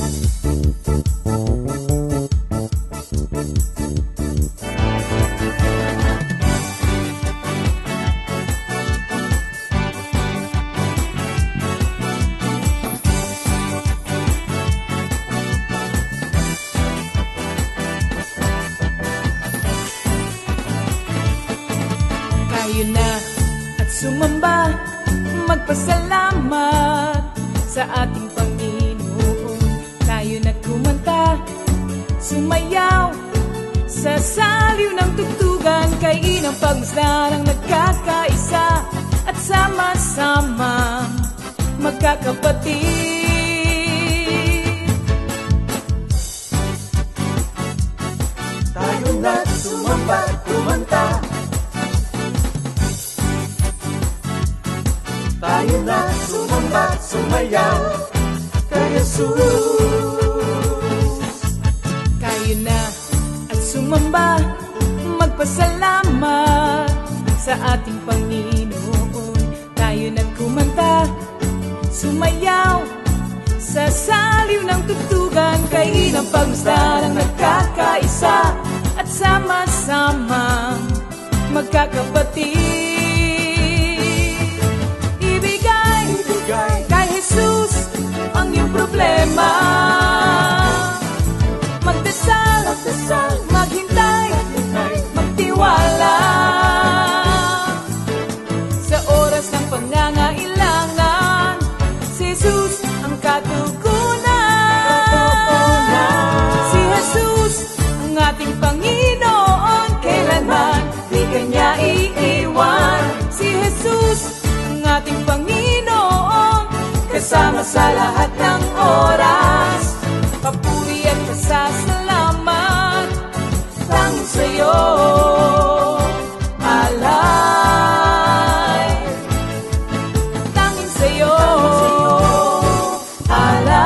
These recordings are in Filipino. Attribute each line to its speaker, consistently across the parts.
Speaker 1: Tayo na at sumamba, magpasalamat sa ating Panginoon. Tayo na kumanta, sumayaw sa saliw ng tugtugan, kay inang pagmasdan ang nagkakaisa at sama-sama magkakapatid.
Speaker 2: Tayo na sumamba, kumanta. Tayo na sumamba, sumayaw kay Jesus.
Speaker 1: Tayo na at sumamba, magpasalamat sa ating Panginoon. Tayo na kumanta, sumayaw sa saliw ng tugtugan, kay inang pagmasdan ang nagkakaisa at sama-sama magkakapatid. Kay Jesus ang iyong problema, magdasal, maghintay, magtiwala sa oras ng pangangailangan. Si Jesus ang katugunan. Si Jesus ang ating Panginoon, kailanman di kanya iiwan. Si Jesus ang ating Panginoon, kasama sa lahat ng oras. Papuri at pasasalamat tanging sa'yo, alay. Tanging sa'yo, alay.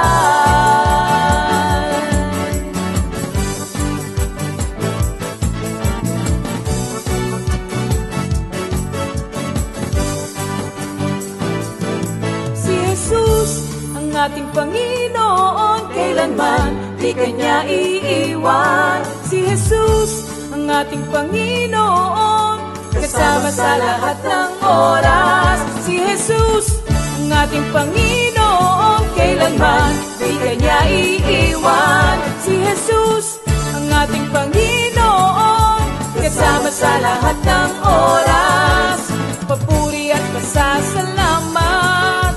Speaker 1: Si Jesus ang ating Panginoon, kailanman di kanya iiwan. Si Jesus ang ating Panginoon, kasama sa lahat ng oras. Si Jesus ang ating Panginoon, kailanman di kanya iiwan. Si Jesus ang ating Panginoon, kasama sa lahat ng oras. Papuri at pasasalamat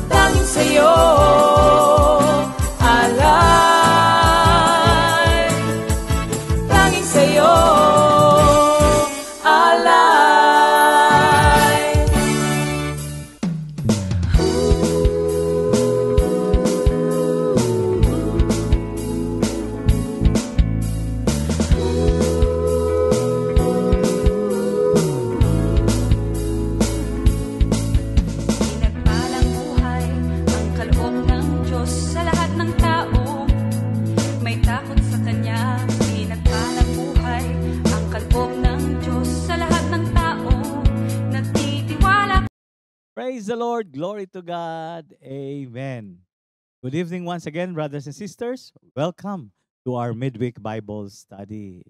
Speaker 1: tanging sa'yo, alay. Tanging sa'yo, alay.
Speaker 3: Pinagpalang buhay ang kaloob ng Diyos sa lahat ng tao. May takot sa Kanya. Pinagpalang buhay ang kaloob ng Diyos sa lahat ng tao. Nagtitiwala.
Speaker 4: Praise the Lord. Glory to God. Amen. Good evening once again, brothers and sisters. Welcome to our midweek Bible study.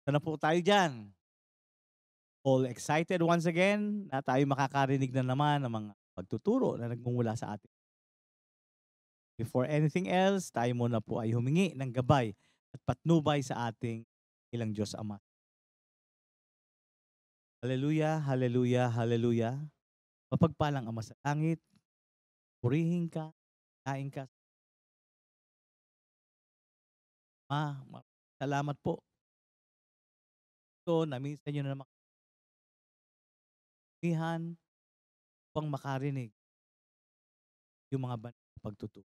Speaker 4: Sana po tayo dyan? All excited once again na tayo makakarinig na naman ng mga pagtuturo na nagmumula sa atin. Before anything else, tayo muna po ay humingi ng gabay at patnubay sa ating ilang Diyos Ama. Hallelujah, hallelujah, hallelujah. Mapagpalang Ama sa langit, purihin ka, kain ka. Salamat po. So, naminsan nyo na naman upang makarinig yung mga banal na pagtuturo.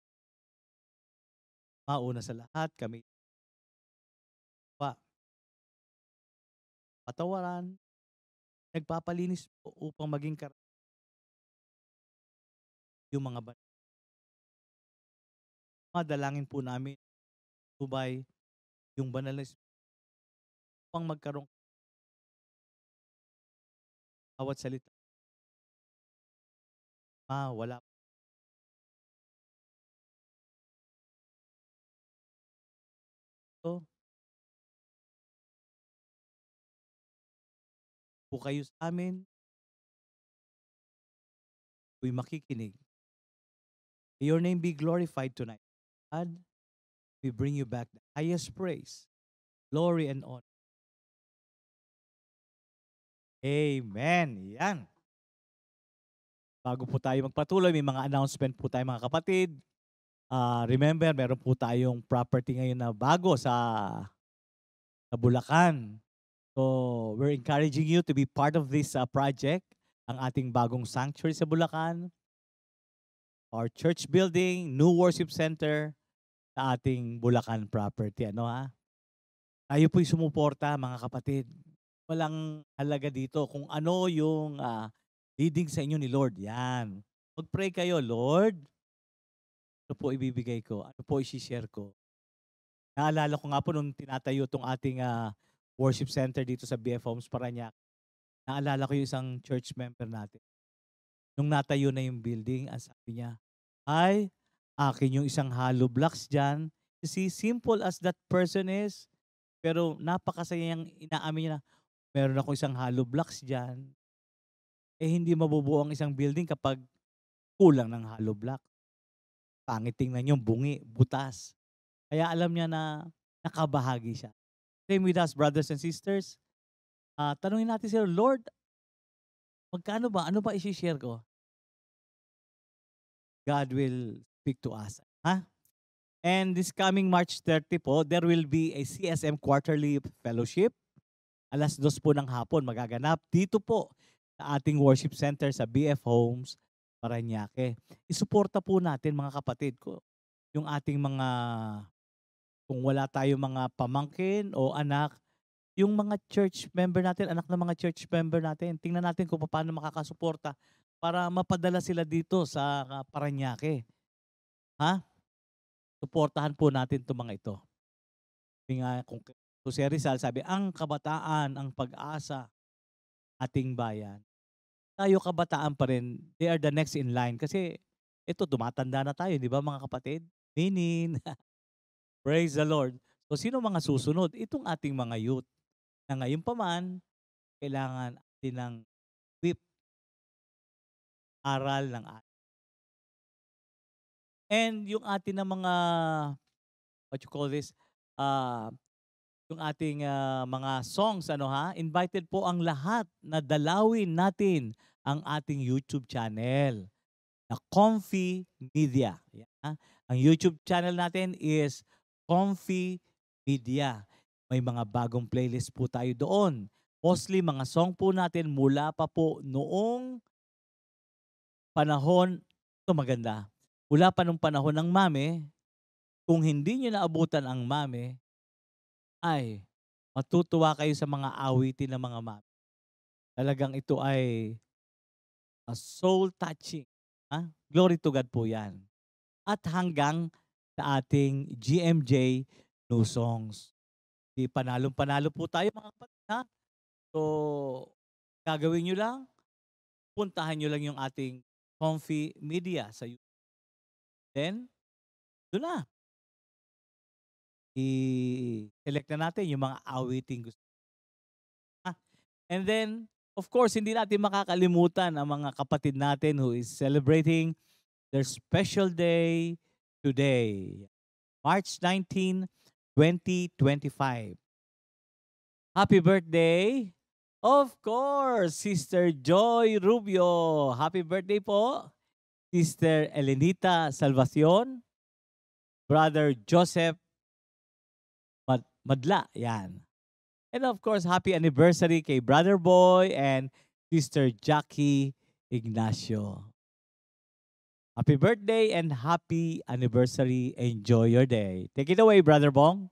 Speaker 4: Mauna sa lahat, kami patawaran, nagpapalinis po upang maging yung mga banal. Madalangin po namin, tubay, yung banal na upang magkaroon bawat salita. Wala dito. Po kayo sa amin. Ako'y makikinig. May your name be glorified tonight. God, we bring you back the highest praise, glory, and honor. Amen. Yan. Bago po tayo magpatuloy, may mga announcement po tayo mga kapatid. Remember, meron po tayong property ngayon na bago sa Bulacan. So, we're encouraging you to be part of this project. Ang ating bagong sanctuary sa Bulacan. Our church building, new worship center sa ating Bulacan property. Ano ha? Tayo po'y sumuporta mga kapatid. Walang halaga dito kung ano yung leading sa inyo ni Lord. Yan. Mag-pray kayo, Lord. Ano po ibibigay ko? Ano po isi-share ko? Naalala ko nga po nung tinatayo itong ating worship center dito sa BF Homes Parañaque. Naalala ko yung isang church member natin. Nung natayo na yung building, ang sabi niya, ay, akin yung isang hollow blocks dyan. You see, simple as that person is, pero napakasayang inaamin niya na, meron ako isang hollow blocks dyan. Eh, hindi mabubuo ang isang building kapag kulang ng hollow block. Pangit tingnan yung bungi, butas. Kaya alam niya na nakabahagi siya. Same with us, brothers and sisters. Tanungin natin sila, Lord, magkano ba? Ano ba isi-share ko? God will speak to us. And this coming March 30 po, there will be a CSM Quarterly Fellowship. 2:00 po ng hapon magaganap dito po sa ating worship center sa BF Homes, Parañaque. Isuporta po natin mga kapatid ko yung ating mga, kung wala tayo mga pamangkin o anak, yung mga church member natin, anak ng mga church member natin, tingnan natin kung paano makakasuporta para mapadala sila dito sa Parañaque. Suportahan po natin itong mga ito. Kung si Rizal sabi, ang kabataan, ang pag-asa, ating bayan. Tayo kabataan pa rin, they are the next in line. Kasi ito, tumatanda na tayo, di ba mga kapatid? Minin. Praise the Lord. So sino mga susunod? Itong ating mga youth. Na ngayon pa man, kailangan natin ng whip. Aral ng atin. And yung atin na mga, what you call this, yung ating mga songs, invited po ang lahat na dalawin natin ang ating YouTube channel na Comfy Media. Yeah. Ang YouTube channel natin is Comfy Media. May mga bagong playlist po tayo doon. Mostly mga song po natin mula pa po noong panahon, ito maganda, mula pa nung panahon ng mame. Kung hindi nyo naabutan ang mame, ay matutuwa kayo sa mga awitin ng mga mame. Talagang ito ay soul touching. Glory to God po yan. At hanggang sa ating GMJ New Songs. Di panalong-panalo po tayo mga kapatid. So, gagawin nyo lang, puntahan nyo lang yung ating Comfy Media sa YouTube. Then, doon na. I-select na natin yung mga awiting gusto. And then, of course, hindi natin makakalimutan ang mga kapatid natin who is celebrating their special day today. March 19, 2025. Happy birthday! Of course, Sister Joy Rubio. Happy birthday po. Sister Elenita Salvacion. Brother Joseph Madla. Yan. And of course, happy anniversary kay Brother Boy and Sister Jackie Ignacio. Happy birthday and happy anniversary. Enjoy your day. Take it away, Brother Bong.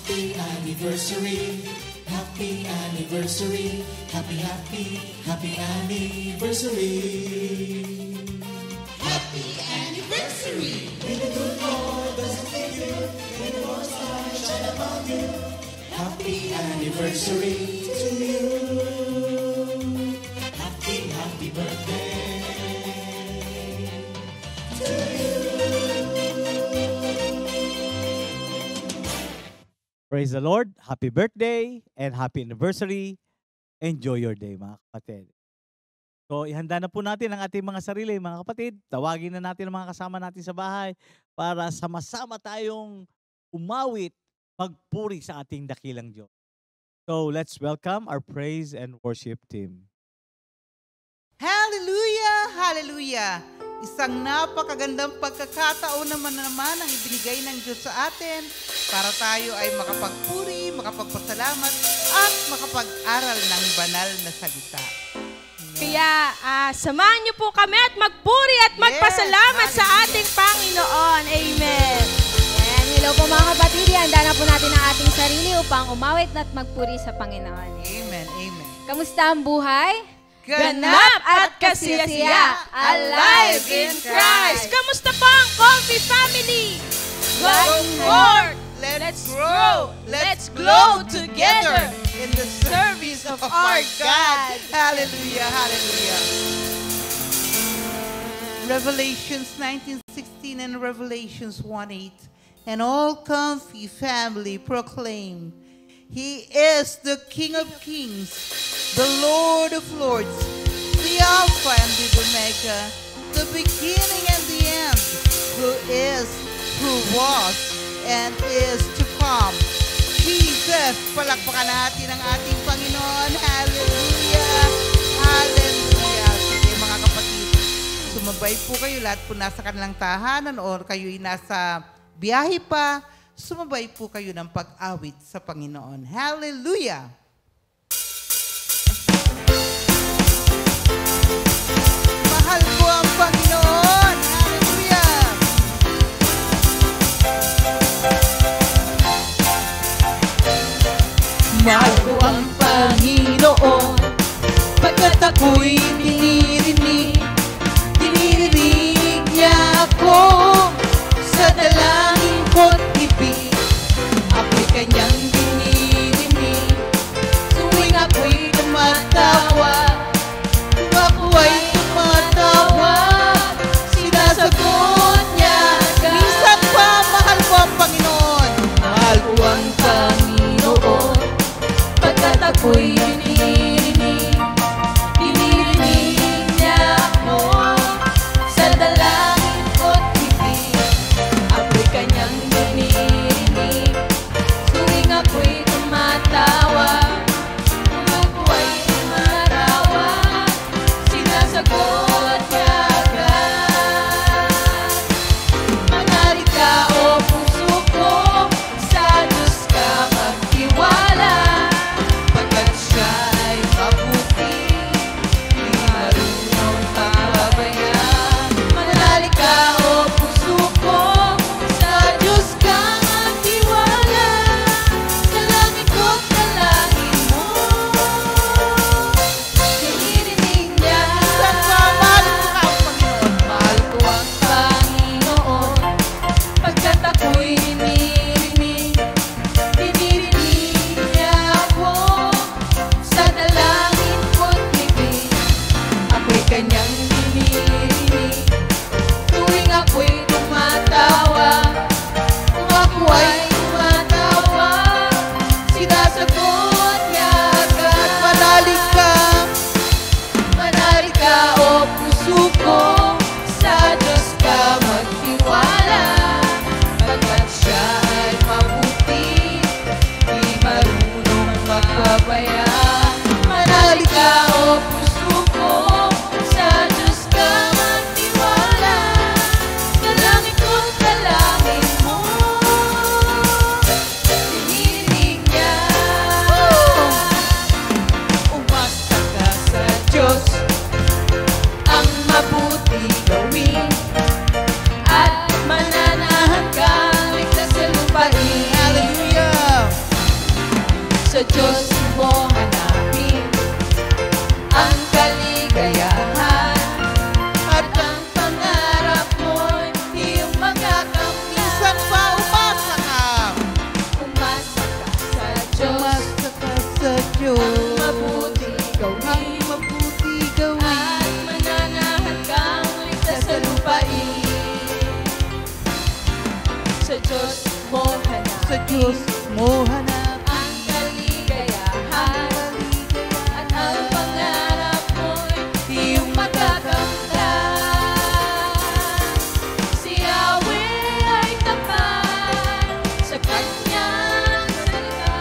Speaker 2: Happy anniversary. Happy, happy, happy anniversary. Happy anniversary. May the good Lord doesn't leave you. May the Lord's light shine upon you. Happy anniversary to you. Happy, happy birthday to you.
Speaker 4: Praise the Lord. Happy birthday and happy anniversary. Enjoy your day, mga kapatid. So, ihanda na po natin ang ating mga sarili, mga kapatid. Tawagin na natin ang mga kasama natin sa bahay para sama-sama tayong umawit, magpuri sa ating dakilang Diyos. So, let's welcome our praise and worship team.
Speaker 5: Hallelujah! Hallelujah! Isang napakagandang pagkakataon naman ang ibinigay ng Diyos sa atin para tayo ay makapagpuri, makapagpasalamat at makapag-aral ng banal na salita.
Speaker 6: Kaya samahan niyo po kami at magpuri at magpasalamat sa ating Panginoon. Amen.
Speaker 7: And hello po mga kapatid, handa na po natin ang ating sarili upang umawit at magpuri sa Panginoon.
Speaker 5: Amen, amen.
Speaker 7: Kamusta ang buhay?
Speaker 6: Ganap at kasiyasiya, alive in Christ. Kamusta po ang Coffee Family? Going forth. Let's grow. Let's glow together
Speaker 5: In the service of our God. Hallelujah, hallelujah. Revelations 19:16 and Revelations 1:8. And all Comfy family proclaim, He is the King of Kings, the Lord of Lords, the Alpha and the Omega, the beginning and the end, who is, who was, and is to come. Jesus, palakpakan natin ang ating Panginoon. Hallelujah! Hallelujah! Sige mga kapatid, sumabay po kayo, lahat po nasa kanilang tahanan o kayo'y nasa biyahe pa, sumabay po kayo ng pag-awit sa Panginoon. Hallelujah! Mahal ko ang Panginoon! Hallelujah!
Speaker 1: Mahal ko ang Panginoon, pagkat ako'y dinirinig niya ako sa dalangin ko't ibig. Ako'y kanyang dinirinig,
Speaker 5: sa Diyos mo hanap
Speaker 6: ang kaligayahan at ang pangarap mo'y iyong magagamtan. Si Yahweh ay tapat sa kanyang salita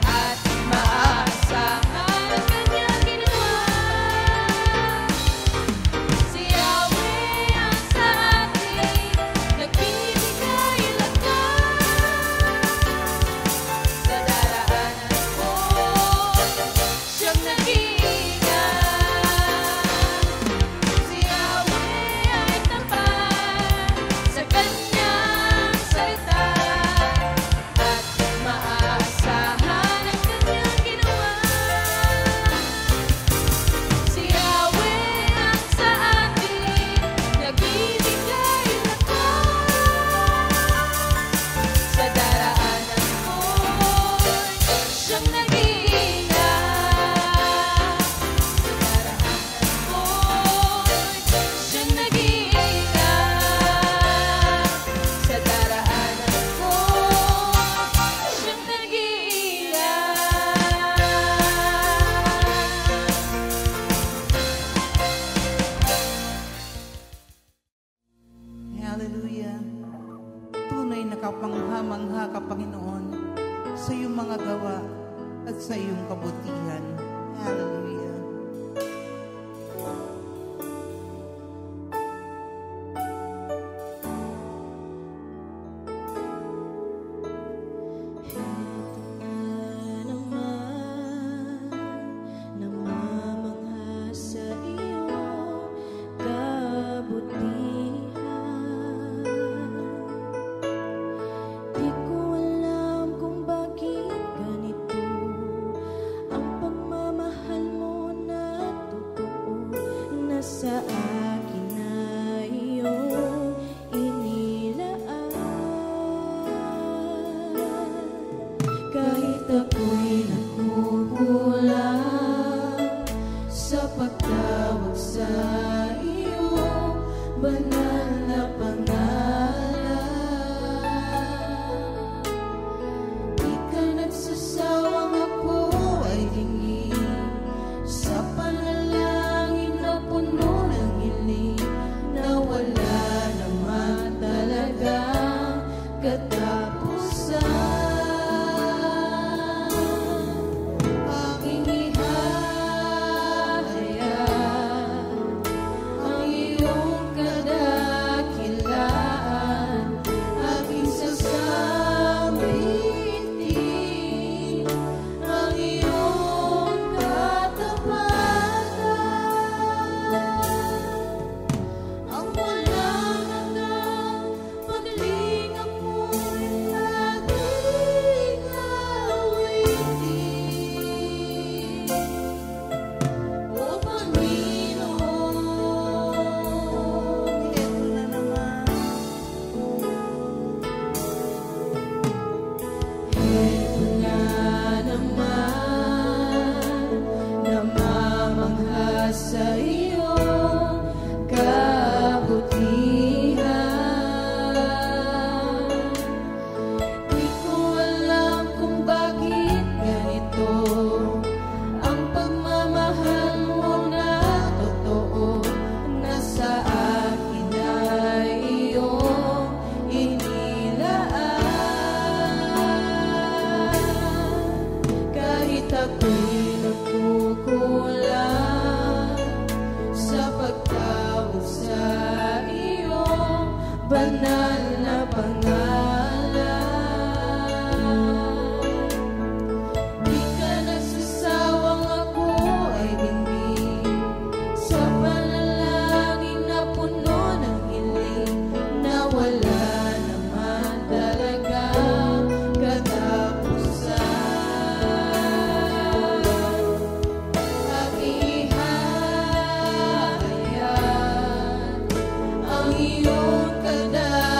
Speaker 6: at maaasahan ang kanyang ginawa. Si Yahweh ang sa atin nagbibigay lakas. Sa daraanan mo siyang nag-iingat. Si Yahweh ay tapat sa kanyang salita at maaasahan ang kanyang ginawa. Si Yahweh ang sa atin nagbibigay lakas. Sa daraanan mo siyang nag-iingat. Sa daraanan mo siyang nag-iingat. Sa daraanan mo siyang nag-iingat.
Speaker 5: Hallelujah. Tunay na kapangha-mangha ka, Panginoon, sa iyong mga gawa at sa iyong kabutihan. Hallelujah.
Speaker 6: Namamangha sa iyong kabutihan. Di ko alam kung bakit ganito ang pagmamahal mo na totoo na sa akin na iyong inilaan. Kahit ako'y nagkukulang sa pagtawag sa iyong banal na pangalan. Di ka nagsasawang ako ay tingin sa panalangin na puno ng hiling na wala naman talagang katapusan. Aking ihahayag ang iyong kadakilaan, aking sasamitin ang iyong katapatan. Ang walang hanggang paglingap mo'y aking awitin. O Panginoon,
Speaker 5: Ito na naman.
Speaker 6: Heto na naman, namamangha sa iyong kabutihan. Di ko alam kung bakit ganito ang pagmamahal mo na totoo na sa akin ay iyong inilaan. Kahit ako'y nagkukulang sa pagtawag sa iyong banal na pangalan. Di ka nagsasawang ako ay dinggin sa panalangin na puno ng hiling na wala naman talagang katapusan. Aking ihahayag ang iyong kadakilaan,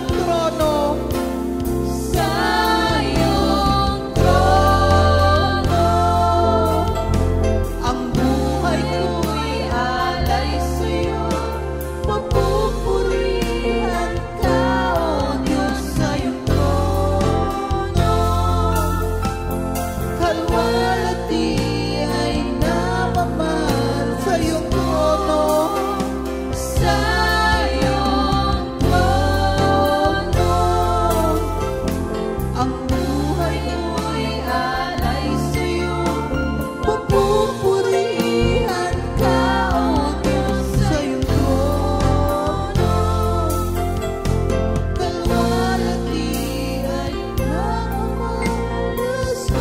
Speaker 5: iyong trono.
Speaker 1: Sa iyong trono,
Speaker 5: Ang buhay ko'y alay sa'yo.
Speaker 1: papupurihan ka, O Diyos, sa iyong trono.
Speaker 5: Kalwalhati ay namamahal sa iyong trono.
Speaker 1: Sa iyong trono,
Speaker 5: Ang buhay
Speaker 1: ko'y alay sa'yo.
Speaker 5: papupurihan
Speaker 1: Ka, O Diyos,
Speaker 5: sa iyong trono. Kalwalhati ay namamahal sa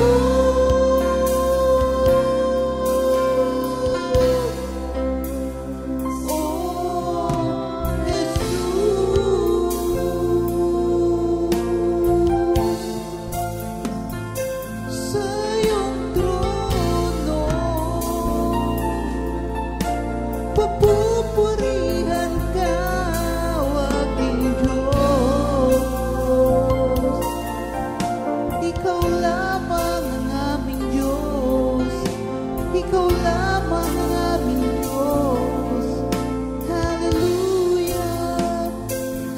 Speaker 5: sa iyong trono, papupurihan ka, aking Diyos. Ikaw lamang ang aming Diyos. Ikaw lamang ang aming Diyos. Hallelujah,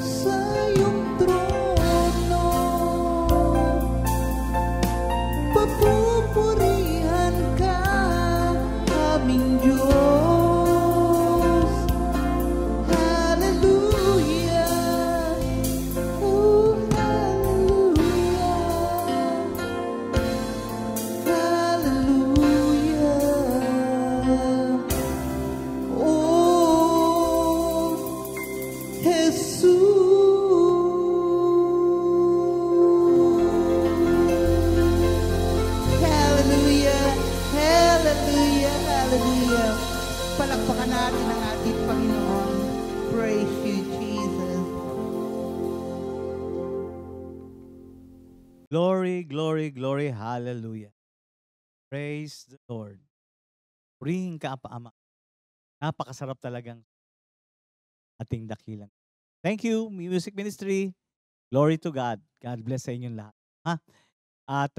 Speaker 5: sa iyong trono, papupurihan ka, aming Diyos. Hallelujah, oh hallelujah, hallelujah, oh Jesus. Hallelujah, hallelujah, hallelujah. Palakpakan natin ang ating Panginoon. Praise you, Jesus.
Speaker 4: Glory, glory, glory, hallelujah. Praise the Lord. Purihin ka, Ama. Napakasarap talagang ating dakilang. Thank you, Music Ministry. Glory to God. God bless sa inyong lahat. Ha? At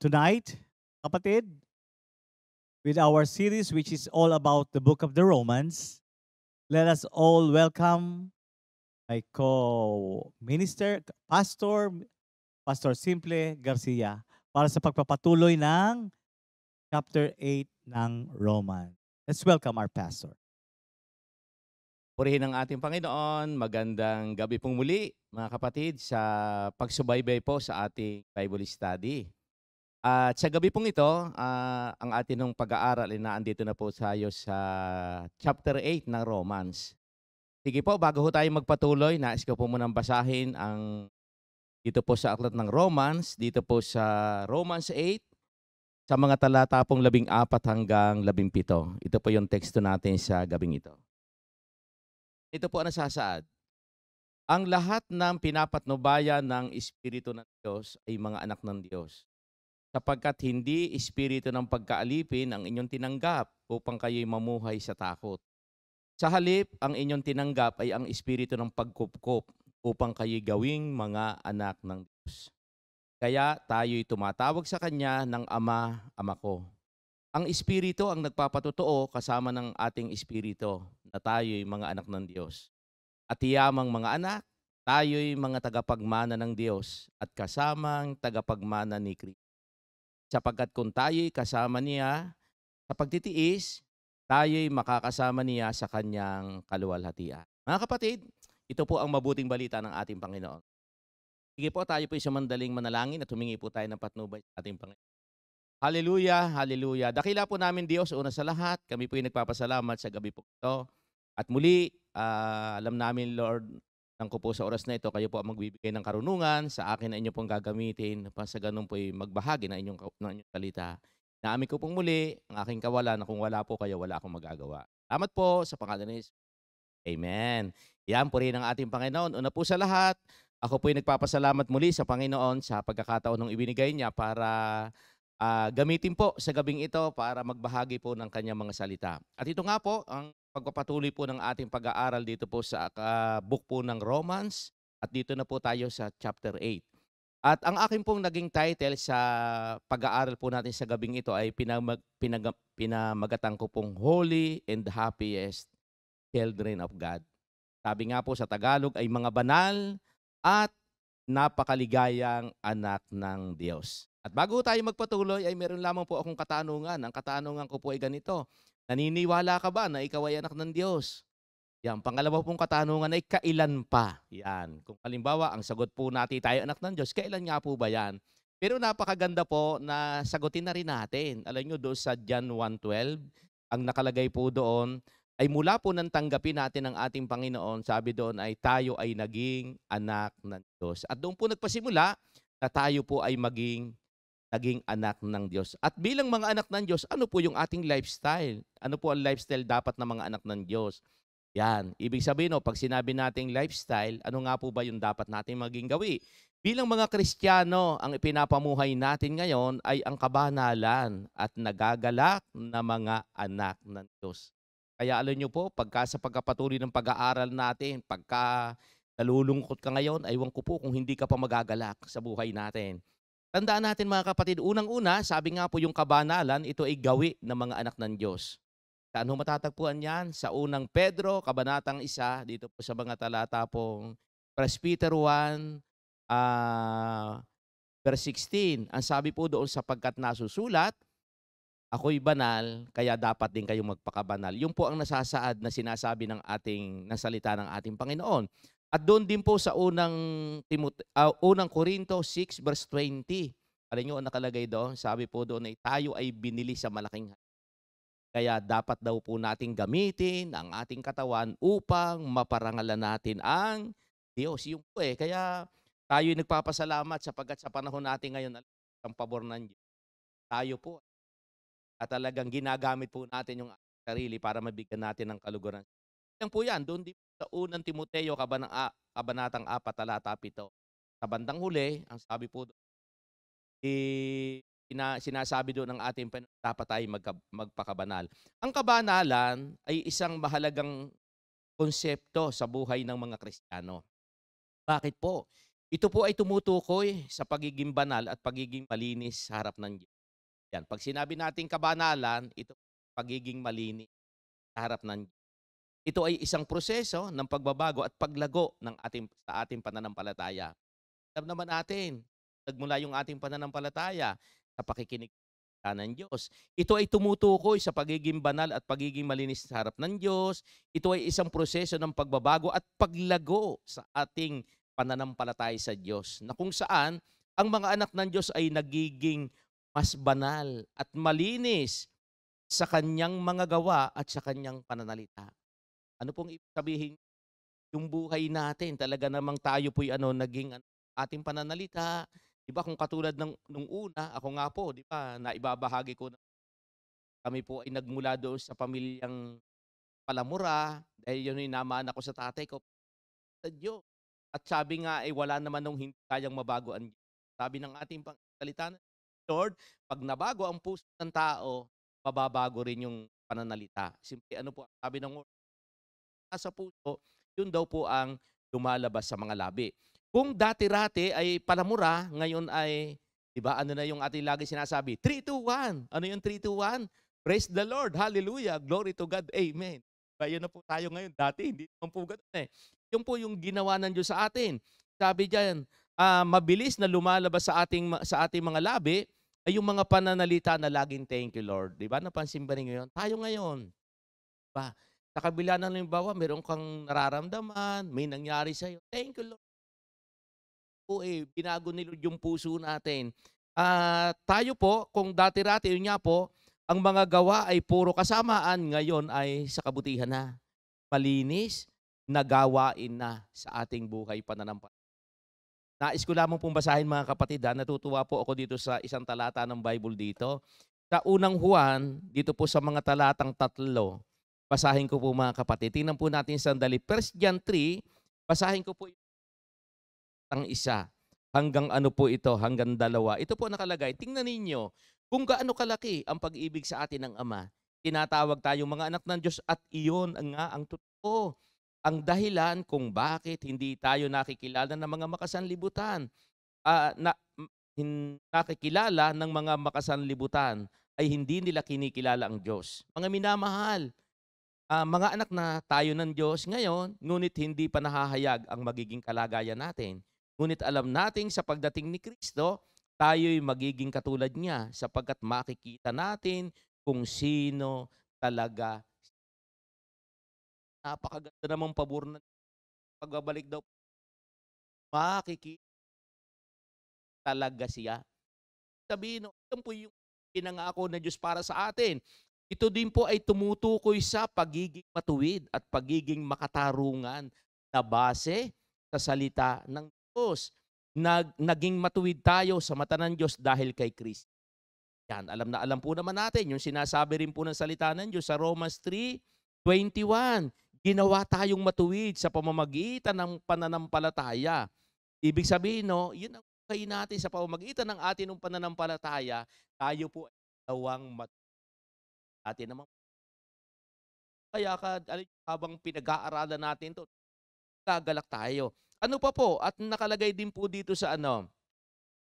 Speaker 4: tonight, kapatid, with our series which is all about the book of the Romans, let us all welcome my co-minister, Pastor Simple Garcia, para sa pagpapatuloy ng chapter 8 ng Romans. Let's welcome our pastor.
Speaker 8: Purihin ang ating Panginoon. Magandang gabi pong muli, mga kapatid, sa pagsubaybay po sa ating Bible study. At sa gabi pong ito, ang ating pag-aaral ay naandito na po tayo sa chapter 8 ng Romans. Sige po, bago ho tayo magpatuloy, nais ko po munang basahin ang dito po sa aklat ng Romans, dito po sa Romans 8, sa mga talata pong 14 hanggang 17. Ito po yung teksto natin sa gabing ito. Ito po ang nasasaad. Ang lahat ng pinapatnubayan ng Espiritu ng Diyos ay mga anak ng Diyos. Sapagkat hindi espiritu ng pagkaalipin ang inyong tinanggap upang kayo'y mamuhay sa takot. Sa halip, ang inyong tinanggap ay ang espiritu ng pagkupkop upang kayo'y gawing mga anak ng Diyos. Kaya tayo'y tumatawag sa Kanya ng Ama, Ama ko. Ang Espiritu ang nagpapatotoo kasama ng ating Espiritu na tayo'y mga anak ng Diyos. At tiyamang mga anak, tayo'y mga tagapagmana ng Diyos at kasamang tagapagmana ni Kristo. Sapagkat kung tayo'y kasama niya sa pagtitiis, tayo'y makakasama niya sa kanyang kaluwalhatian. Mga kapatid, ito po ang mabuting balita ng ating Panginoon. Sige po, tayo po sumandaling manalangin at humingi po tayo ng patnubay sa ating Panginoon. Hallelujah, hallelujah. Dakila po namin Diyos, una sa lahat, kami po yung nagpapasalamat sa gabi po ito. At muli, alam namin Lord, nang ko po sa oras na ito, kayo po ang magbibigay ng karunungan, sa akin na inyo pong gagamitin, pa sa ganun po magbahagi ng inyong salita. Naamin ko pong muli ang aking kawalan na kung wala po kayo, wala akong magagawa. Salamat po sa pangalan ni Jesus. Amen. Yan po rin ang ating Panginoon. Una po sa lahat, ako po yung nagpapasalamat muli sa Panginoon sa pagkakataon ng ibinigay niya para gamitin po sa gabing ito para magbahagi po ng kanyang mga salita. At ito nga po, ang pagpapatuloy po ng ating pag-aaral dito po sa book po ng Romans. At dito na po tayo sa chapter 8. At ang akin pong naging title sa pag-aaral po natin sa gabing ito ay pinamagatan ko pong Holy and Happiest Children of God. Sabi nga po sa Tagalog ay mga banal at napakaligayang anak ng Diyos. At bago tayo magpatuloy ay meron lamang po akong katanungan. Ang katanungan ko po ay ganito. Naniniwala ka ba na ikaw ay anak ng Diyos? Yan, pangalawa pong katanungan ay kailan pa? Yan. Kung halimbawa, ang sagot po natin tayo anak ng Diyos, kailan nga po ba yan? Pero napakaganda po na sagutin na rin natin. Alam nyo, doon sa John 1:12, ang nakalagay po doon ay mula po nang tanggapin natin ang ating Panginoon, sabi doon ay tayo ay naging anak ng Diyos. At doon po nagpasimula na tayo po ay naging anak ng Diyos. At bilang mga anak ng Diyos, ano po yung ating lifestyle? Ano po ang lifestyle dapat ng mga anak ng Diyos? Yan. Ibig sabihin, pag sinabi nating lifestyle, ano nga po ba yung dapat natin maging gawi? Bilang mga Kristiyano, ang ipinapamuhay natin ngayon ay ang kabanalan at nagagalak na mga anak ng Diyos. Kaya alam nyo po, pagka sa pagkapatuloy ng pag-aaral natin, pagka nalulungkot ka ngayon, aywan ko po kung hindi ka pa magagalak sa buhay natin. Tandaan natin mga kapatid, unang-una, sabi nga po yung kabanalan, ito ay gawi ng mga anak ng Diyos. Saan ho matatagpuan yan? Sa unang Pedro, kabanatang 1, dito po sa mga talata pong 1 Peter 1, verse 16. Ang sabi po doon, sapagkat nasusulat, ako'y banal, kaya dapat din kayong magpakabanal. Yung po ang nasasaad na sinasabi ng salita ng ating Panginoon. At doon din po sa unang Korinto 6, verse 20. Alam nyo, ang nakalagay doon, sabi po doon ay tayo ay binili sa malaking halaga. Kaya dapat daw po nating gamitin ang ating katawan upang maparangalan natin ang Diyos. Yung po kaya tayo nagpapasalamat sapagkat sa panahon natin ngayon, ang pabor ng Diyos. Tayo po at talagang ginagamit po natin yung sarili para mabigyan natin ng kaluguran. Yan po yan, doon din sa unang Timoteo, kabanatang 4, talata 7. Sa bandang huli, ang sabi po doon, sinasabi doon ng ating dapat tayo magpakabanal. Ang kabanalan ay isang mahalagang konsepto sa buhay ng mga Kristiyano. Bakit po? Ito po ay tumutukoy sa pagiging banal at pagiging malinis sa harap ng Diyos. Yan. Pag sinabi natin kabanalan, ito pagiging malinis sa harap ng Diyos. Ito ay isang proseso ng pagbabago at paglago sa ating pananampalataya. Alam naman natin, nagmula yung ating pananampalataya sa pakikinig ng Diyos. Ito ay tumutukoy sa pagiging banal at pagiging malinis sa harap ng Diyos. Ito ay isang proseso ng pagbabago at paglago sa ating pananampalataya sa Diyos, na kung saan ang mga anak ng Diyos ay nagiging mas banal at malinis sa kanyang mga gawa at sa kanyang pananalita. Ano pong ibig sabihin? Yung buhay natin, talaga namang tayo po'y naging ating pananalita. Diba kung katulad nung una, ako nga po, diba, naibabahagi ko na kami po ay nagmula doon sa pamilyang Palamura, dahil yun yung namaan ako sa tatay ko, sa Diyos. At sabi nga, wala naman nung hindi kayang mabago ang Diyos. Sabi ng ating salita, Lord, pag nabago ang puso ng tao, mababago rin yung pananalita. Simple, sabi ng Lord, nasa puso, yun daw po ang lumalabas sa mga labi. Kung dati-rati ay Palamura, ngayon ay, diba, ano na yung ating lagi sinasabi? 3, 2, 1. Ano yung 3, 2, 1? Praise the Lord. Hallelujah. Glory to God. Amen. Kaya na po tayo ngayon. Dati, hindi naman po ganun Yung po yung ginawa ng Diyos sa atin. Sabi diyan, mabilis na lumalabas sa ating mga labi ay yung mga pananalita na laging thank you, Lord. Diba? Napansin ba rin ngayon? Tayo ngayon. Diba? Sa kabila ng limbawa, meron kang nararamdaman, may nangyari sa'yo. Thank you, Lord. Binago ni Lord yung puso natin. Tayo po, kung dati-rati, yun nga po, ang mga gawa ay puro kasamaan, ngayon ay sa kabutihan na. Malinis, nagawain na sa ating buhay pananampalataya. Nais ko lamang pong basahin mga kapatid, natutuwa po ako dito sa isang talata ng Bible dito. Sa unang Juan, dito po sa mga talatang 3, basahin ko po mga kapatid. Tingnan po natin sandali. 1 John 3, basahin ko po ang 1 hanggang hanggang 2. Ito po nakalagay. Tingnan ninyo kung gaano kalaki ang pag-ibig sa atin ng Ama. Tinatawag tayong mga anak ng Diyos at iyon nga ang totoo. ang dahilan kung bakit hindi tayo nakikilala ng mga makasanlibutan. Nakikilala ng mga makasanlibutan ay hindi nila kinikilala ang Diyos. Mga minamahal, mga anak na tayo ng Diyos ngayon, ngunit hindi pa nahahayag ang magiging kalagayan natin. Ngunit alam natin sa pagdating ni Kristo, tayo'y magiging katulad niya sapagkat makikita natin kung sino talaga. Napakaganda namang pabor na pagbabalik daw. Makikita talaga siya. Sabihin, ito po yung pinangako ng Diyos para sa atin. Ito din po ay tumutukoy sa pagiging matuwid at pagiging makatarungan na base sa salita ng Diyos. Naging matuwid tayo sa mata ng Diyos dahil kay Kristo. Yan, alam na alam po naman natin, yung sinasabi rin po ng salita ng Diyos sa Romans 3:21. Ginawa tayong matuwid sa pamamagitan ng pananampalataya. Ibig sabihin, no, yun ang buhay natin sa pamamagitan ng atin ng pananampalataya, tayo po ay ginawang matuwid. Atin naman. Kaya habang pinag-aaralan natin to, gagalak tayo. Ano pa po? At nakalagay din po dito sa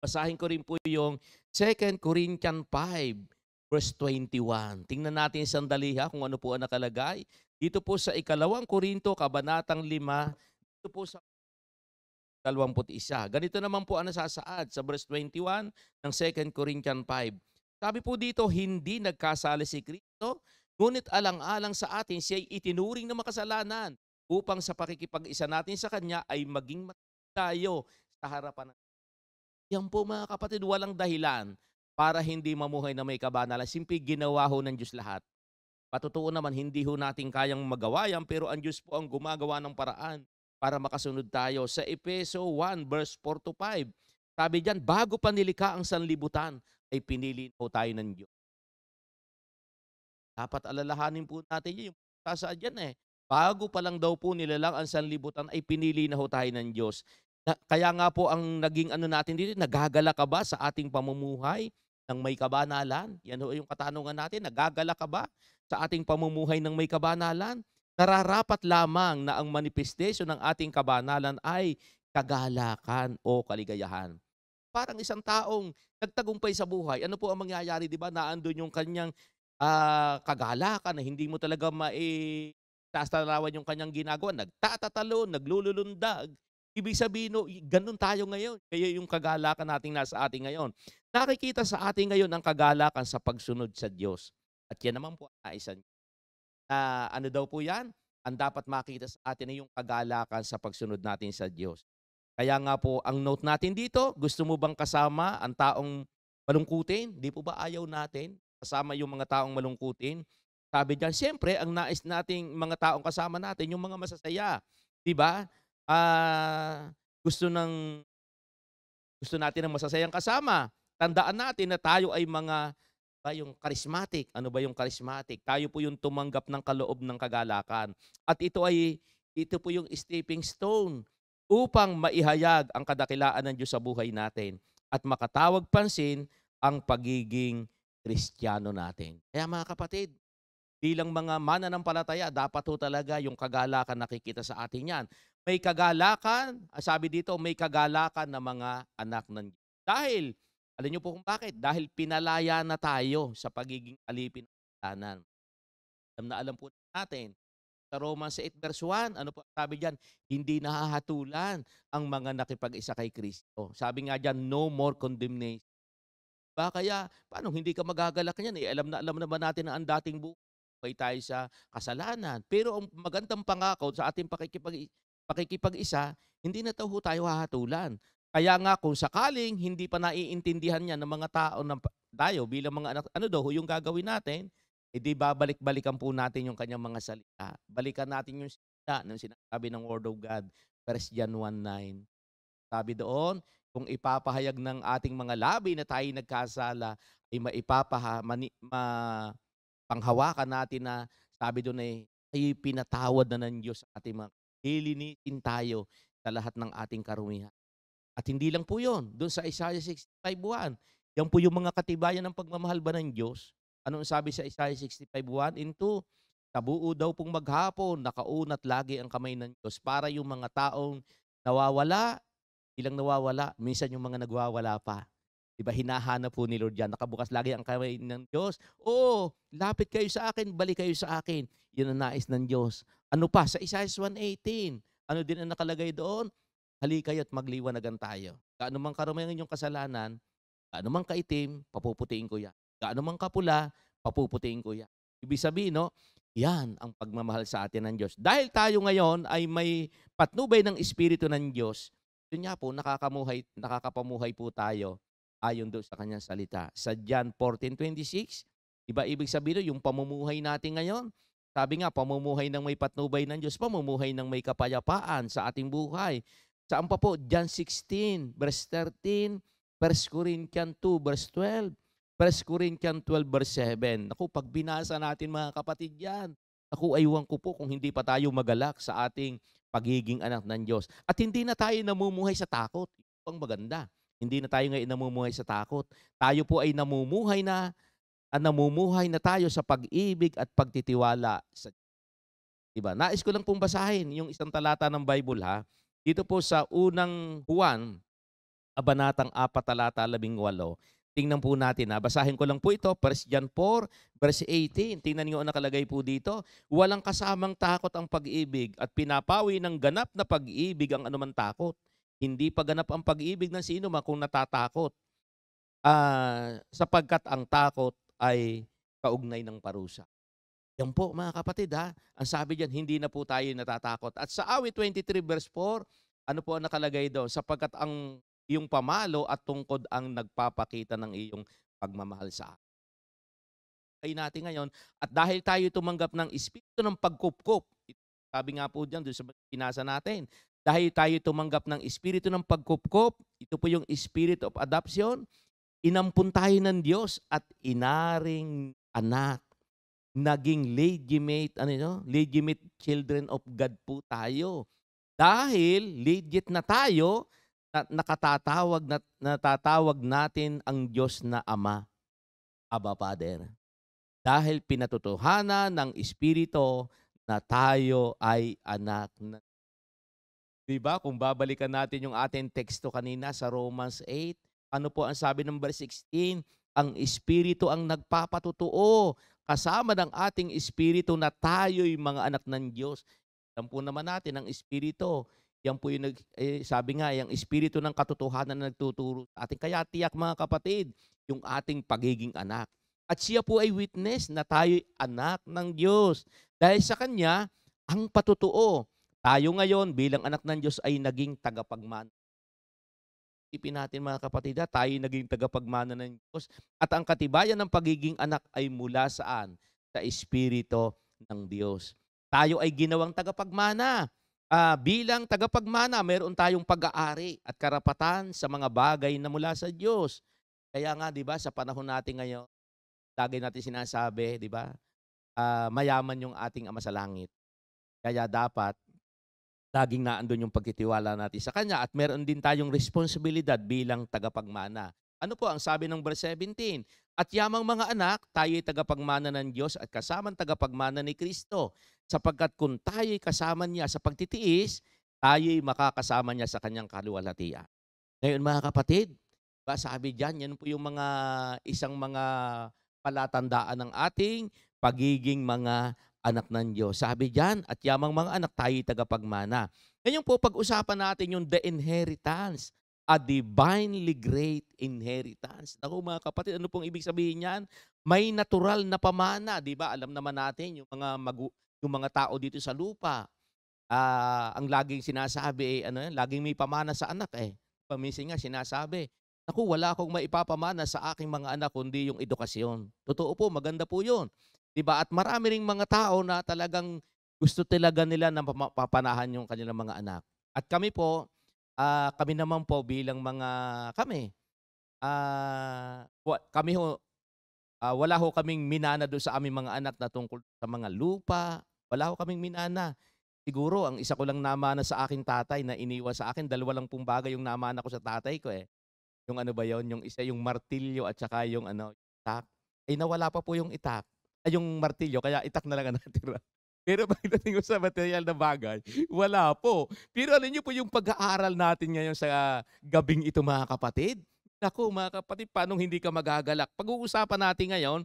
Speaker 8: basahin ko rin po yung 2 Corinthians 5, verse 21. Tingnan natin sandali kung ano po ang nakalagay. Dito po sa 2 Korinto, kabanatang 5, dito po sa 21. Ganito naman po ang nasasaad sa verse 21 ng 2 Corinthians 5. Sabi po dito, hindi nagkasala si Kristo, ngunit alang-alang sa atin siya'y itinuring na makasalanan upang sa pakikipag-isa natin sa Kanya ay maging tayo sa harapan ng. Yan po mga kapatid, walang dahilan para hindi mamuhay na may kabanalan. Simple ginawa ho ng Diyos lahat. Patutuo naman, hindi ho natin kayang magawa yan, pero ang Diyos po ang gumagawa ng paraan para makasunod tayo. Sa Efeso 1, verse 4-5, sabi diyan, bago pa nilikha ang sanlibutan, ay pinili po tayo ng Diyos. Dapat alalahanin po natin yung sasaad yan Bago pa lang daw po nilalang ang sanlibutan, ay pinili na ho tayo ng Diyos. Kaya nga po ang naging natin dito, nagagala ka ba sa ating pamumuhay ng may kabanalan? Yan ho yung katanungan natin, nagagala ka ba sa ating pamumuhay ng may kabanalan? Nararapat lamang na ang manifestation ng ating kabanalan ay kagalakan o kaligayahan. Parang isang taong nagtagumpay sa buhay, ano po ang mangyayari, di ba? Naandun yung kanyang kagalakan na hindi mo talaga sasarawan yung kanyang ginagawa. Nagtatatalo, naglululundag. Ibig sabihin, ganun tayo ngayon. Kaya yung kagalakan natin nasa atin ngayon. Nakikita sa atin ngayon ang kagalakan sa pagsunod sa Diyos. At yan naman po ang naisan. Ano daw po yan? Ang dapat makita sa atin ay yung kagalakan sa pagsunod natin sa Diyos. Kaya nga po, ang note natin dito, gusto mo bang kasama ang taong malungkutin? Di po ba ayaw natin kasama yung mga taong malungkutin? Sabi diyan, siyempre, ang nais nating mga taong kasama natin, yung mga masasaya. Di ba? Gusto natin ng masasayang kasama. Tandaan natin na tayo ay yung charismatic. Ano ba yung charismatic? Tayo po yung tumanggap ng kaloob ng kagalakan. At ito po yung stepping stone upang maihayag ang kadakilaan ng Diyos sa buhay natin at makatawag pansin ang pagiging Kristiyano natin. Kaya mga kapatid, bilang mga mananampalataya, dapat ho talaga yung kagalakan nakikita sa atin yan. May kagalakan, sabi dito, may kagalakan na mga anak ng Diyos. Dahil, alam niyo po kung bakit? Dahil pinalaya na tayo sa pagiging alipin ng kasalanan. Alam po natin, sa Romans 8 verse 1, ano po sabi diyan? Hindi nahahatulan ang mga nakipag-isa kay Kristo. Sabi nga diyan, no more condemnation. Ba kaya, paano hindi ka magagalak niyan? Alam naman natin na ang dating buhay tayo sa kasalanan. Pero ang magandang pangako sa ating pakikipag-isa, hindi na tayo hahatulan. Kaya nga kung sakaling hindi pa naiintindihan niya ng mga tao na tayo bilang mga anak, ano daw yung gagawin natin? Di babalik-balikan po natin yung kanyang mga salita. Balikan natin yung salita ng sinasabi ng Word of God. 1 John 1:9. Sabi doon, kung ipapahayag ng ating mga labi na tayo nagkasala, ay panghawakan natin na sabi doon ay pinatawad na ng Diyos sa ating mga lilinisin tayo sa lahat ng ating karumihan. At hindi lang po yun. Doon sa Isaiah 65:1, yan po yung mga katibayan ng pagmamahal ba ng Diyos. Anong sabi sa Isaiah 65:1 and 2? Sa buo daw pong maghapon, nakaunat lagi ang kamay ng Diyos para yung mga taong nawawala, ilang nawawala, minsan yung mga nagwawala pa. Diba, hinahanap po ni Lord yan. Nakabukas lagi ang kamay ng Diyos. Oo, lapit kayo sa akin, balik kayo sa akin. Yun ang nais ng Diyos. Ano pa? Sa Isaiah 1:18, ano din ang nakalagay doon? Halika kayo at magliwanagan tayo. Gaano mang karamihan yung kasalanan, gaano mang kaitim, papuputiin ko yan. Gaano mang kapula, papuputiin ko yan. Ibig sabihin, no? Yan ang pagmamahal sa atin ng Diyos. Dahil tayo ngayon ay may patnubay ng Espiritu ng Diyos, yun nga po, nakakapamuhay po tayo ayon doon sa kanyang salita. Sa John 14:26, iba ibig sabihin yung pamumuhay natin ngayon. Sabi nga, pamumuhay ng may patnubay ng Diyos, pamumuhay ng may kapayapaan sa ating buhay. Saan pa po? John 16, verse 13, 1 Corinthians 2, verse 12, 1 Corinthians 12, verse 7. Naku, pag binasa natin mga kapatid yan, naku, aywan ko po kung hindi pa tayo magalak sa ating pagiging anak ng Diyos. At hindi na tayo namumuhay sa takot. Ito ang maganda. Hindi na tayo ngayon namumuhay sa takot. Tayo po ay namumuhay na tayo sa pag-ibig at pagtitiwala sa Diyos. Diba? Nais ko lang pong basahin yung isang talata ng Bible, ha. Dito po sa unang Juan, kabanatang 4, talata 18. Tingnan po natin, ha. Basahin ko lang po ito, 1 John 4, verse 18. Tingnan niyo ang nakalagay po dito. Walang kasamang takot ang pag-ibig at pinapawi ng ganap na pag-ibig ang anuman takot. Hindi pa ganap ang pag-ibig ng sino man kung natatakot. Sapagkat ang takot ay kaugnay ng parusa. Yan po mga kapatid, ha. Ang sabi diyan, hindi na po tayo natatakot. At sa Awit 23 verse 4, ano po ang nakalagay doon? Sapagkat ang iyong pamalo at tungkod ang nagpapakita ng iyong pagmamahal sa akin. Ay natin ngayon, at dahil tayo tumanggap ng espiritu ng pagkupkup, sabi nga po diyan doon sa pinasa natin, dahil tayo tumanggap ng espiritu ng pagkupkup, ito po yung spirit of adoption, inampun tayo ng Diyos at inaring anak. Naging legitimate children of God po tayo. Dahil legit na tayo, natatawag natin ang Diyos na Ama, Abba Father. Dahil pinatutuhanan ng Espiritu na tayo ay anak na. Diba? Kung babalikan natin yung ating teksto kanina sa Romans 8, ano po ang sabi ng verse 16? Ang Espiritu ang nagpapatutuo kasama ng ating espiritu na tayo'y mga anak ng Diyos. Yan po naman natin ang espiritu. Yan po yung sabi nga, yung espiritu ng katotohanan na nagtuturo sa atin. Kaya tiyak mga kapatid, yung ating pagiging anak. At siya po ay witness na tayo'y anak ng Diyos. Dahil sa Kanya, ang patutuo. Tayo ngayon bilang anak ng Diyos ay naging tagapagmana. Isipin natin mga kapatid, tayo naging tagapagmana ng Diyos. At ang katibayan ng pagiging anak ay mula saan? Sa Espiritu ng Diyos. Tayo ay ginawang tagapagmana. Bilang tagapagmana, meron tayong pag-aari at karapatan sa mga bagay na mula sa Diyos. Kaya nga, di ba, sa panahon natin ngayon, lagi natin sinasabi, di ba, mayaman yung ating Ama sa langit. Kaya dapat, laging naandun yung pagtitiwala natin sa Kanya at meron din tayong responsibilidad bilang tagapagmana. Ano po ang sabi ng verse 17? At yamang mga anak, tayo'y tagapagmana ng Diyos at kasamang tagapagmana ni Kristo. Sapagkat kung tayo'y kasama niya sa pagtitiis, tayo'y makakasama niya sa Kanyang kaluwalhatian. Ngayon mga kapatid, sabi diyan, yan po yung isang mga palatandaan ng ating pagiging mga anak ng Diyos. Sabi diyan, at yamang mga anak tayo tagapagmana. Ngayon po, pag-usapan natin yung the inheritance, a divinely great inheritance. Naku mga kapatid, ano pong ibig sabihin niyan? May natural na pamana, di ba? Alam naman natin, yung mga tao dito sa lupa, ang laging sinasabi, laging may pamana sa anak eh. Paminsan nga sinasabi, naku, wala akong maipapamana sa aking mga anak kundi yung edukasyon. Totoo po, maganda po yun. Diba? At marami ring mga tao na talagang gusto talaga nila na papanahan yung kanilang mga anak. At kami po, kami naman po bilang wala ho kaming minana doon sa aming mga anak na tungkol sa mga lupa. Wala ho kaming minana. Siguro, ang isa ko lang namana sa aking tatay na iniwan sa akin, 2 lang pong bagay yung namana ko sa tatay ko eh. Yung ano ba yon? Yung isa yung martilyo at saka yung itak. Ay nawala pa po yung itak. yung martilyo, kaya itak na lang ang natira. Pero pagdating ko sa material na bagay, wala po. Pero alam niyo po yung pag-aaral natin ngayon sa gabing ito mga kapatid. Naku mga kapatid, paano hindi ka magagalak? Pag-uusapan natin ngayon,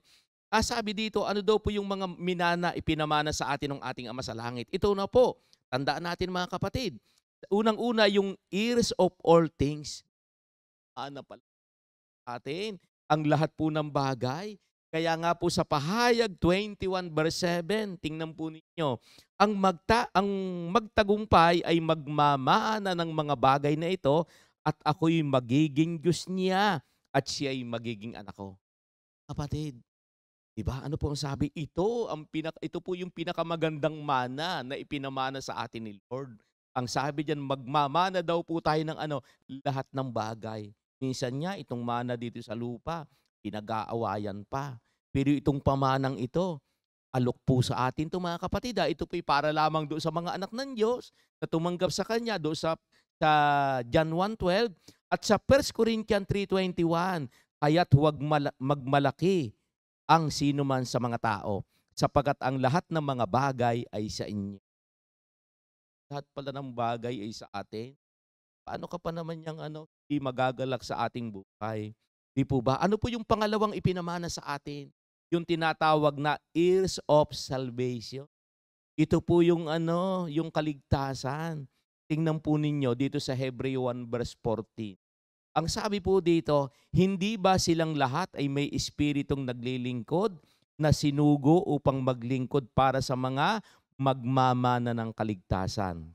Speaker 8: sabi dito, ano daw po yung mga minana ipinamana sa atin ng ating Ama sa Langit. Ito na po, tandaan natin mga kapatid. Unang-una yung ears of all things. Ano pala atin? Ang lahat po ng bagay. Kaya nga po sa Pahayag 21 verse 7, tingnan po ninyo, ang magtagumpay ay magmamana ng mga bagay na ito at ako'y magiging Diyos niya at siya ay magiging anak ko. Kapatid, diba? Ano po ang sabi? Ito po yung pinakamagandang mana na ipinamana sa atin ni Lord. Ang sabi diyan, magmamana daw po tayo ng lahat ng bagay. Minsan nga, itong mana dito sa lupa, pinag-aawayan pa. Pero itong pamanang ito, alok po sa atin ito mga kapatid. Ito po'y para lamang doon sa mga anak ng Diyos na tumanggap sa Kanya doon sa John 1:12 at sa 1 Corinthians 3:21. Kaya't huwag magmalaki ang sino man sa mga tao sapagkat ang lahat ng mga bagay ay sa inyo. Lahat pala ng bagay ay sa atin. Paano ka pa naman yung di magagalak sa ating buhay? Di po ba? Ano po yung pangalawang ipinamana sa atin? Yung tinatawag na ears of salvation. Ito po yung yung kaligtasan. Tingnan po ninyo dito sa Hebreo 1 verse 14. Ang sabi po dito, hindi ba silang lahat ay may espiritong naglilingkod na sinugo upang maglingkod para sa mga magmamana ng kaligtasan?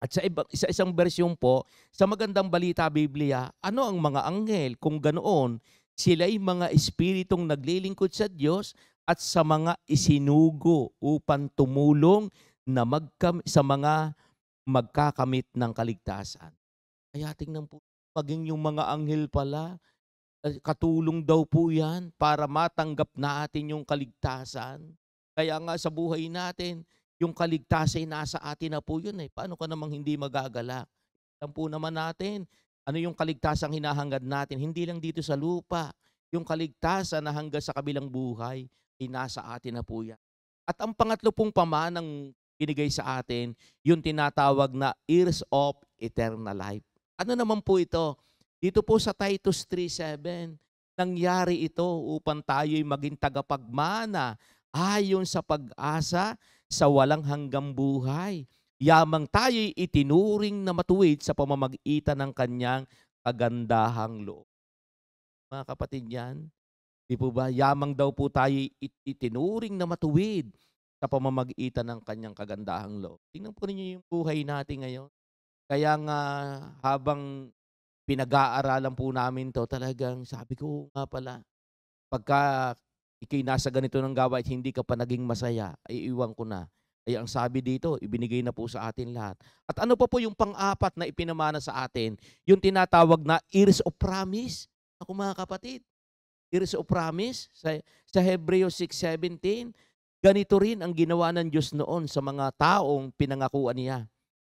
Speaker 8: At sa isang bersyon po, sa Magandang Balita Biblia, ano ang mga anghel? Kung ganoon, sila'y mga espiritong naglilingkod sa Diyos at sa mga isinugo upang tumulong na sa mga magkakamit ng kaligtasan. Kaya tingnan po, maging yung mga anghel pala, katulong daw po yan para matanggap natin yung kaligtasan. Kaya nga sa buhay natin, yung kaligtasan nasa atin na po yun eh. Paano ka namang hindi magagalak? Alam po naman natin, ano yung kaligtasang hinahangad natin? Hindi lang dito sa lupa. Yung kaligtasan na hanggang sa kabilang buhay, ay nasa atin na po yan. At ang pangatlo pong pamanang binigay sa atin, yung tinatawag na ears of eternal life. Ano naman po ito? Dito po sa Titus 3:7, nangyari ito upang tayo'y maging tagapagmana ayon sa pag-asa sa walang hanggang buhay. Yamang tayo'y itinuring na matuwid sa pamamagitan ng kanyang kagandahang loob. Mga kapatid yan, di po ba? Yamang daw po tayo'y itinuring na matuwid sa pamamagitan ng kanyang kagandahang loob. Tingnan po ninyo yung buhay natin ngayon. Kaya nga habang pinag-aaralan po namin to, talagang sabi ko nga pala, pagka ikay nasa ganito ng gawain at hindi ka pa naging masaya, ay iwan ko na. Ay ang sabi dito, ibinigay na po sa atin lahat. At ano pa po yung pang-apat na ipinamana sa atin? Yung tinatawag na ears of promise. Ako mga kapatid, ears of promise sa Hebreo 6:17, ganito rin ang ginawa ng Diyos noon sa mga taong pinangakuan niya.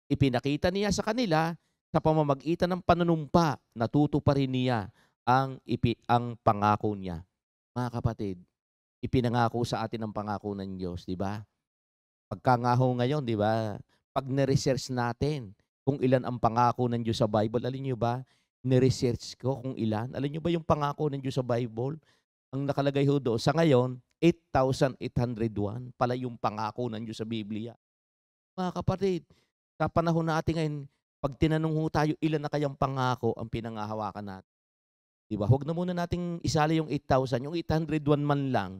Speaker 8: Ipinakita niya sa kanila sa pamamagitan ng panunumpa, natutuparin niya ang pangako niya. Mga kapatid, ipinangako sa atin ang pangako ng Diyos, di ba? Pagkangaho ngayon, di ba? Pag na-research natin kung ilan ang pangako ng Diyos sa Bible, alin niyo ba? Ni-research ko kung ilan. Alin niyo ba yung pangako ng Diyos sa Bible? Ang nakalagay ho doon, sa ngayon, 8,801 pala yung pangako ng Diyos sa Biblia. Mga kapatid, sa panahon natin ngayon, pag tinanong ho tayo, ilan na kayang pangako ang pinangahawakan natin? Diba? Huwag na muna nating isali yung 8,000, yung 801 man lang.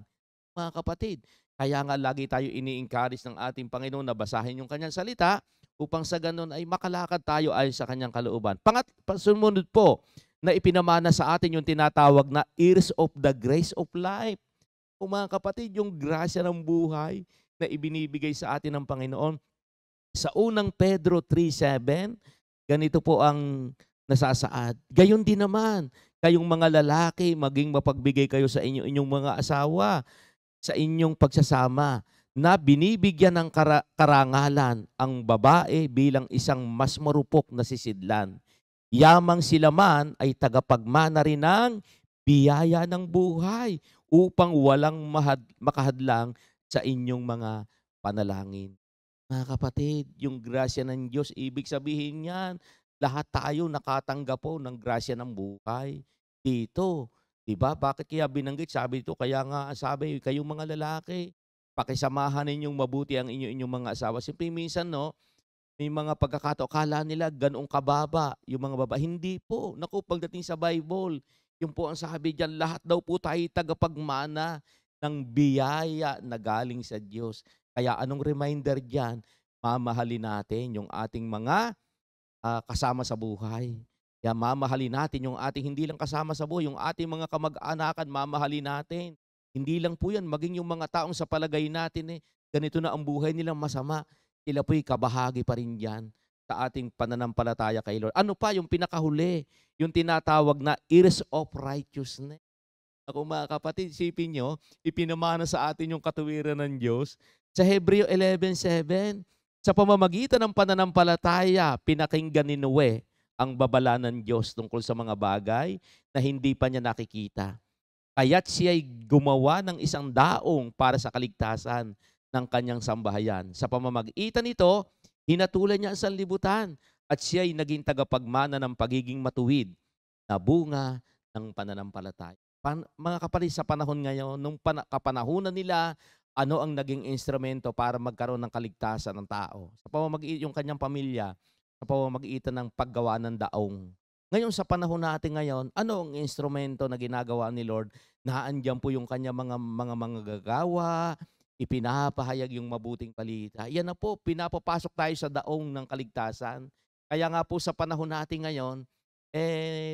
Speaker 8: Mga kapatid, kaya nga lagi tayo ini-encourage ng ating Panginoon na basahin yung kanyang salita upang sa ganun ay makalakad tayo ayon sa kanyang kalooban. Sumunod po na ipinamana sa atin yung tinatawag na ears of the grace of life. O mga kapatid, yung grasya ng buhay na ibinibigay sa atin ng Panginoon. Sa unang Pedro 3:7, ganito po ang nasasaad. Gayon din naman, kayong mga lalaki, maging mapagbigay kayo sa inyong mga asawa, sa inyong pagsasama, na binibigyan ng karangalan ang babae bilang isang mas marupok na sisidlan. Yamang sila man ay tagapagmana rin ng biyaya ng buhay upang walang makahadlang sa inyong mga panalangin. Mga kapatid, yung grasya ng Diyos, ibig sabihin yan, lahat tayo nakatanggap po ng grasya ng buhay. Dito, di ba? Bakit kaya binanggit? Sabi dito, kaya nga sabi, kayong mga lalaki, pakisamahan ninyong mabuti ang inyong mga asawa. Siyempre minsan, no, may mga pagkakataon, kala nila ganoong kababa yung mga babae. Hindi po. Naku, pagdating sa Bible, yung po ang sabi diyan, lahat daw po tayo tagapagmana ng biyaya na galing sa Diyos. Kaya anong reminder diyan? Mamahalin natin yung ating mga kasama sa buhay. Kaya mamahalin natin yung ating hindi lang kasama sa buhay, yung ating mga kamag-anakan, mamahalin natin. Hindi lang po yan, maging yung mga taong sa palagay natin, ganito na ang buhay nilang masama. Sila po'y kabahagi pa rin yan sa ating pananampalataya kay Lord. Ano pa yung pinakahuli? Yung tinatawag na ears of righteousness. Ako mga kapatid, isipin nyo, ipinamana sa atin yung katuwiran ng Diyos. Sa Hebreo 11:7, sa pamamagitan ng pananampalataya, pinakinggan ni Noe ang babala ng Diyos tungkol sa mga bagay na hindi pa niya nakikita. Kaya't siya'y gumawa ng isang daong para sa kaligtasan ng kanyang sambahayan. Sa pamamagitan nito, hinatulan niya ang sanlibutan at siya'y naging tagapagmana ng pagiging matuwid na bunga ng pananampalataya. Mga kapatid, sa panahon ngayon, nung kapanahunan nila, ano ang naging instrumento para magkaroon ng kaligtasan ng tao? Sa pamamagitan yung kanyang pamilya, sa pamamagitan ng paggawa ng daong. Ngayon, sa panahon natin ngayon, ano ang instrumento na ginagawa ni Lord? Naandyan po yung kanyang mga gagawa, ipinapahayag yung mabuting balita. Yan na po, pinapapasok tayo sa daong ng kaligtasan. Kaya nga po sa panahon natin ngayon,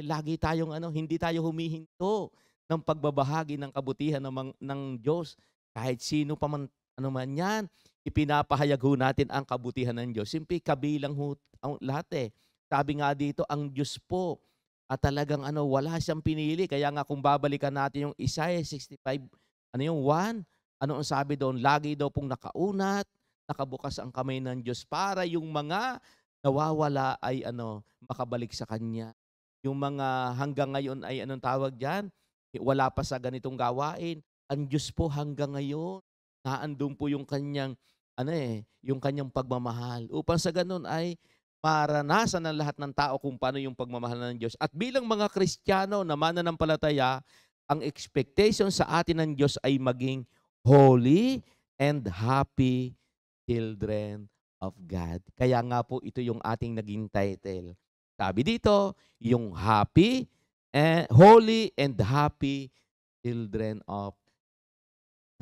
Speaker 8: lagi tayong hindi tayo humihinto ng pagbabahagi ng kabutihan ng Diyos. Kahit sino pa man, yan, ipinapahayag ho natin ang kabutihan ng Diyos. Simple, kabilang ho lahat Sabi nga dito, ang Diyos po, at talagang wala siyang pinili. Kaya nga kung babalikan natin yung Isaiah 65, 1, ano ang sabi doon? Lagi daw pong nakaunat, nakabukas ang kamay ng Diyos para yung mga nawawala ay makabalik sa Kanya. Yung mga hanggang ngayon ay anong tawag diyan? Wala pa sa ganitong gawain. Ang Diyos po hanggang ngayon, naandun po yung Kanyang yung Kanyang pagmamahal. Upang sa ganun ay maranasan ng lahat ng tao kung paano yung pagmamahal ng Diyos. At bilang mga Kristiyano na mananampalataya, ang expectation sa atin ng Diyos ay maging holy and happy children of God. Kaya nga po ito yung ating naging title. Sabi dito, yung holy and happy children of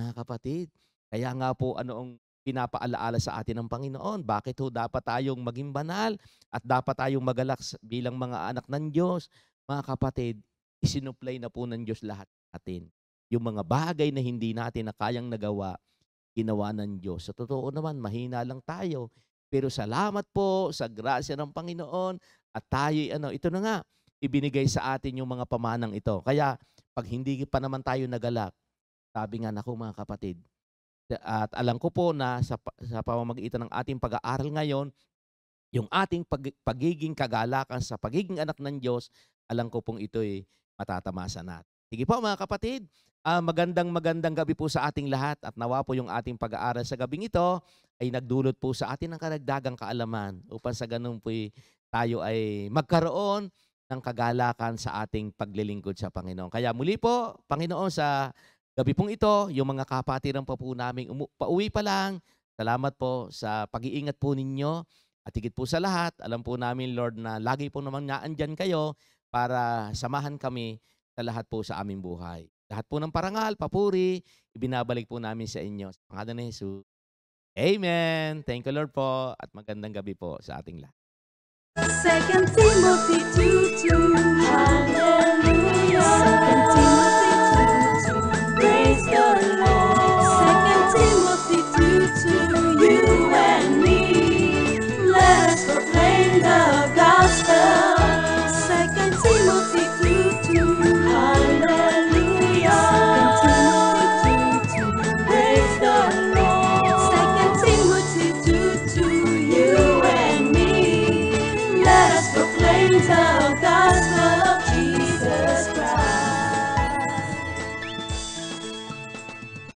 Speaker 8: mga kapatid. Kaya nga po ang pinapaalaala sa atin ng Panginoon. Bakit ho dapat tayong maging banal at dapat tayong magalak bilang mga anak ng Diyos? Mga kapatid, isinuplay na po ng Diyos lahat natin. Yung mga bagay na hindi natin na kayang nagawa, ginawa ng Diyos. Sa totoo naman, mahina lang tayo. Pero salamat po sa grasya ng Panginoon at tayo'y ito na nga, ibinigay sa atin yung mga pamanang ito. Kaya pag hindi pa naman tayo nagalak, sabi nga naku mga kapatid, at alam ko po na sa pamamagitan ng ating pag-aaral ngayon, yung ating pagiging kagalakan sa pagiging anak ng Diyos, alam ko pong ito'y matatamasa natin. Sige po mga kapatid, magandang gabi po sa ating lahat at nawa po yung ating pag-aaral sa gabing ito ay nagdulot po sa atin ng karagdagang kaalaman upang sa ganun po tayo ay magkaroon ng kagalakan sa ating paglilingkod sa Panginoon. Kaya muli po, Panginoon, sa gabi pong ito, yung mga kapatiran pa po namin pauwi pa lang, salamat po sa pag-iingat po ninyo at higit po sa lahat, alam po namin Lord na lagi po naman naandyan kayo para samahan kami sa lahat po sa aming buhay. Lahat po ng parangal, papuri, ibinabalik po namin sa inyo. Sa pangalan ni Jesus. Amen. Thank you Lord po at magandang gabi po sa ating lahat.
Speaker 1: 2 Timothy 2:2. Hallelujah.